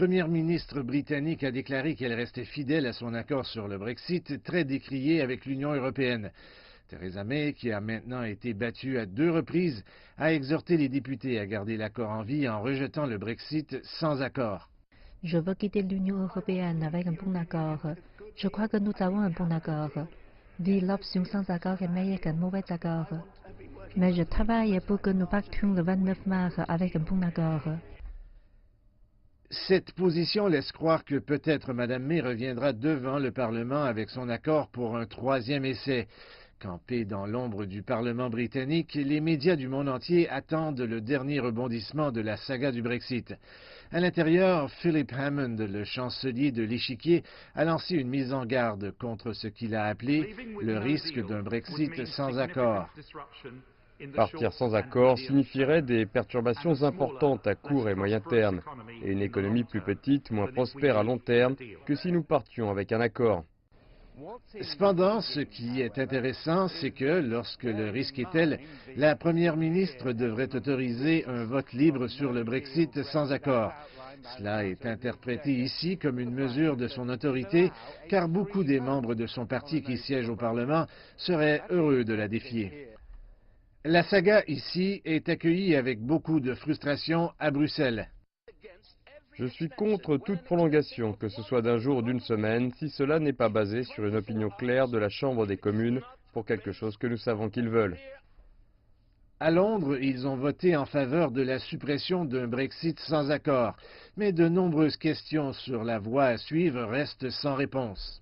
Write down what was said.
première ministre britannique a déclaré qu'elle restait fidèle à son accord sur le Brexit, très décrié avec l'Union européenne. Theresa May, qui a maintenant été battue à 2 reprises, a exhorté les députés à garder l'accord en vie en rejetant le Brexit sans accord. Je veux quitter l'Union européenne avec un bon accord. Je crois que nous avons un bon accord. Oui, l'option sans accord est meilleure qu'un mauvais accord. Mais je travaille pour que nous partions le 29 mars avec un bon accord. Cette position laisse croire que peut-être Mme May reviendra devant le Parlement avec son accord pour un 3e essai. Campés dans l'ombre du Parlement britannique, les médias du monde entier attendent le dernier rebondissement de la saga du Brexit. À l'intérieur, Philip Hammond, le chancelier de l'Échiquier, a lancé une mise en garde contre ce qu'il a appelé le risque d'un Brexit sans accord. Partir sans accord signifierait des perturbations importantes à court et moyen terme, et une économie plus petite, moins prospère à long terme que si nous partions avec un accord. Cependant, ce qui est intéressant, c'est que, lorsque le risque est tel, la première ministre devrait autoriser un vote libre sur le Brexit sans accord. Cela est interprété ici comme une mesure de son autorité, car beaucoup des membres de son parti qui siègent au Parlement seraient heureux de la défier. La saga ici est accueillie avec beaucoup de frustration à Bruxelles. Je suis contre toute prolongation, que ce soit d'un jour ou d'une semaine, si cela n'est pas basé sur une opinion claire de la Chambre des communes pour quelque chose que nous savons qu'ils veulent. À Londres, ils ont voté en faveur de la suppression d'un Brexit sans accord, mais de nombreuses questions sur la voie à suivre restent sans réponse.